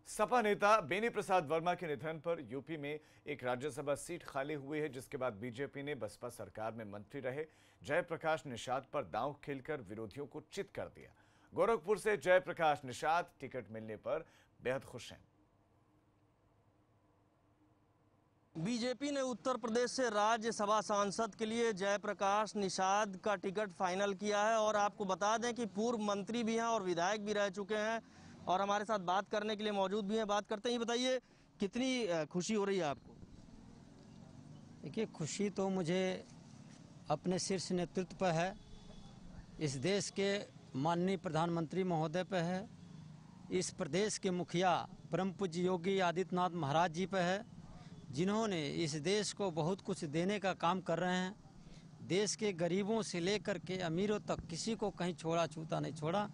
सपा नेता बेनी प्रसाद वर्मा के निधन पर यूपी में एक राज्यसभा सीट खाली हुई है, जिसके बाद बीजेपी ने बसपा सरकार में मंत्री रहे जयप्रकाश निषाद पर दांव खेलकर विरोधियों को चित कर दिया। गोरखपुर से जयप्रकाश निषाद टिकट मिलने पर बेहद खुश हैं। बीजेपी ने उत्तर प्रदेश से राज्यसभा सांसद के लिए जयप्रकाश निषाद का टिकट फाइनल किया है और आपको बता दें कि पूर्व मंत्री भी हैं और विधायक भी रह चुके हैं और हमारे साथ बात करने के लिए मौजूद भी हैं। बात करते हैं, ये बताइए कितनी खुशी हो रही है आपको? देखिए, खुशी तो मुझे अपने शीर्ष नेतृत्व पर है, इस देश के माननीय प्रधानमंत्री महोदय पर है, इस प्रदेश के मुखिया परम पूज्य योगी आदित्यनाथ महाराज जी पर है, जिन्होंने इस देश को बहुत कुछ देने का काम कर रहे हैं। देश के गरीबों से लेकर के अमीरों तक किसी को कहीं छोड़ा छूता नहीं छोड़ा,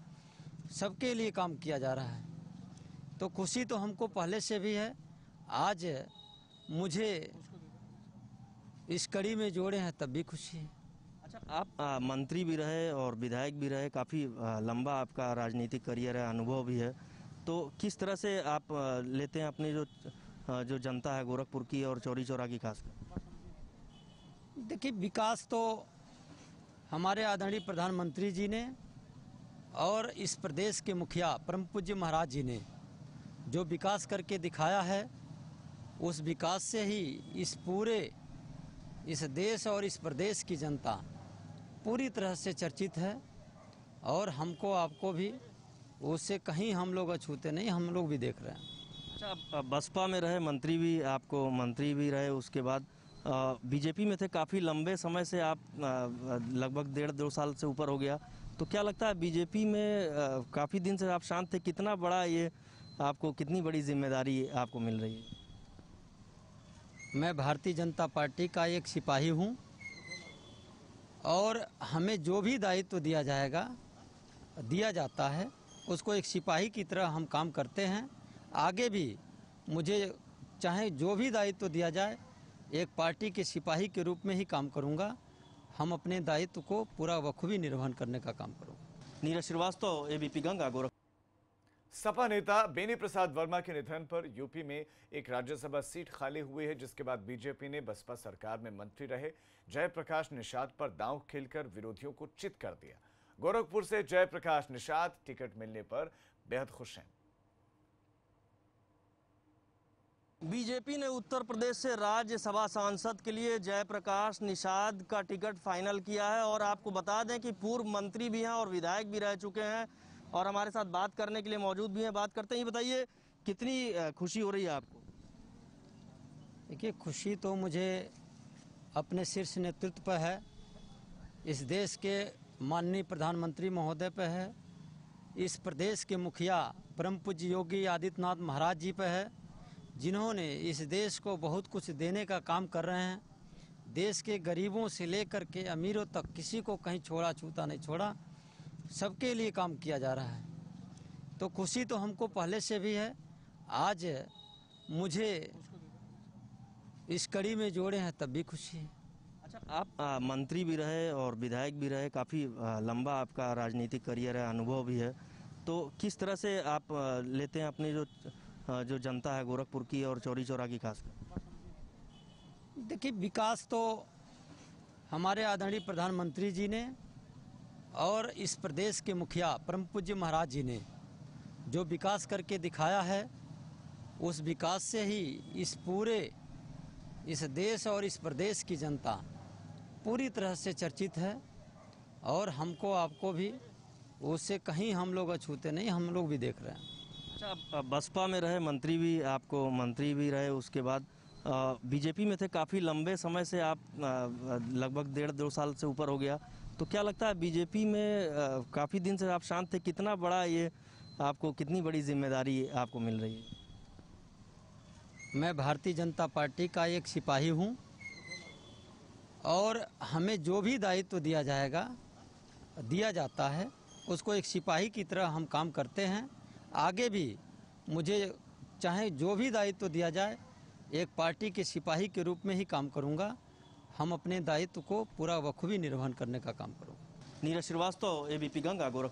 सबके लिए काम किया जा रहा है। तो खुशी तो हमको पहले से भी है, आज मुझे इस कड़ी में जोड़े हैं तब भी खुशी है। अच्छा, आप मंत्री भी रहे और विधायक भी रहे, काफ़ी लंबा आपका राजनीतिक करियर है, अनुभव भी है, तो किस तरह से आप लेते हैं अपनी जो जनता है गोरखपुर की और चौरी चौरा की खासकर? देखिए, विकास तो हमारे आदरणीय प्रधानमंत्री जी ने और इस प्रदेश के मुखिया परम पूज्य महाराज जी ने जो विकास करके दिखाया है, उस विकास से ही इस देश और इस प्रदेश की जनता पूरी तरह से चर्चित है और हमको आपको भी उससे कहीं हम लोग अछूते नहीं, हम लोग भी देख रहे हैं। अच्छा, बसपा में रहे, मंत्री भी, आपको मंत्री भी रहे, उसके बाद बीजेपी में थे काफ़ी लंबे समय से आप, लगभग 1.5-2 साल से ऊपर हो गया, तो क्या लगता है बीजेपी में काफ़ी दिन से आप शांत थे, कितना बड़ा ये आपको, कितनी बड़ी जिम्मेदारी आपको मिल रही है? मैं भारतीय जनता पार्टी का एक सिपाही हूं और हमें जो भी दायित्व दिया जाता है, उसको एक सिपाही की तरह हम काम करते हैं। आगे भी मुझे चाहे जो भी दायित्व दिया जाए, एक पार्टी के सिपाही के रूप में ही काम करूंगा। हम अपने दायित्व को पूरा बखूबी निर्वहन करने का काम करूंगा। नीरज श्रीवास्तव, एबीपी गंगा, गोरखपुर। सपा नेता बेनी प्रसाद वर्मा के निधन पर यूपी में एक राज्यसभा सीट खाली हुई है, जिसके बाद बीजेपी ने बसपा सरकार में मंत्री रहे जयप्रकाश निषाद पर दांव खेलकर विरोधियों को चित कर दिया। गोरखपुर से जयप्रकाश निषाद टिकट मिलने पर बेहद खुश हैं। बीजेपी ने उत्तर प्रदेश से राज्यसभा सांसद के लिए जयप्रकाश निषाद का टिकट फाइनल किया है और आपको बता दें कि पूर्व मंत्री भी हैं और विधायक भी रह चुके हैं और हमारे साथ बात करने के लिए मौजूद भी हैं। बात करते हैं, ये बताइए कितनी खुशी हो रही है आपको? देखिए, खुशी तो मुझे अपने शीर्ष नेतृत्व पर है, इस देश के माननीय प्रधानमंत्री महोदय पर है, इस प्रदेश के मुखिया परम पूज्य योगी आदित्यनाथ महाराज जी पर है, जिन्होंने इस देश को बहुत कुछ देने का काम कर रहे हैं। देश के गरीबों से लेकर के अमीरों तक किसी को कहीं छोड़ा छूता नहीं छोड़ा, सबके लिए काम किया जा रहा है। तो खुशी तो हमको पहले से भी है, आज मुझे इस कड़ी में जोड़े हैं तब भी खुशी है। अच्छा, आप मंत्री भी रहे और विधायक भी रहे, काफ़ी लंबा आपका राजनीतिक करियर है, अनुभव भी है, तो किस तरह से आप लेते हैं अपनी जो जनता है गोरखपुर की और चौरी चौरा की खासकर? देखिए, विकास तो हमारे आदरणीय प्रधानमंत्री जी ने और इस प्रदेश के मुखिया परम पूज्य महाराज जी ने जो विकास करके दिखाया है, उस विकास से ही इस देश और इस प्रदेश की जनता पूरी तरह से चर्चित है और हमको आपको भी उससे कहीं हम लोग अछूते नहीं, हम लोग भी देख रहे हैं। अच्छा, बसपा में रहे, मंत्री भी, आपको मंत्री भी रहे, उसके बाद बीजेपी में थे काफ़ी लंबे समय से आप, लगभग 1.5-2 साल से ऊपर हो गया, तो क्या लगता है बीजेपी में काफ़ी दिन से आप शांत थे, कितना बड़ा ये आपको, कितनी बड़ी जिम्मेदारी आपको मिल रही है? मैं भारतीय जनता पार्टी का एक सिपाही हूं और हमें जो भी दायित्व दिया जाता है, उसको एक सिपाही की तरह हम काम करते हैं। आगे भी मुझे चाहे जो भी दायित्व दिया जाए, एक पार्टी के सिपाही के रूप में ही काम करूंगा। हम अपने दायित्व को पूरा बखूबी निर्वहन करने का काम करूंगा। नीरज श्रीवास्तव, एबीपी गंगा, गोरखपुर।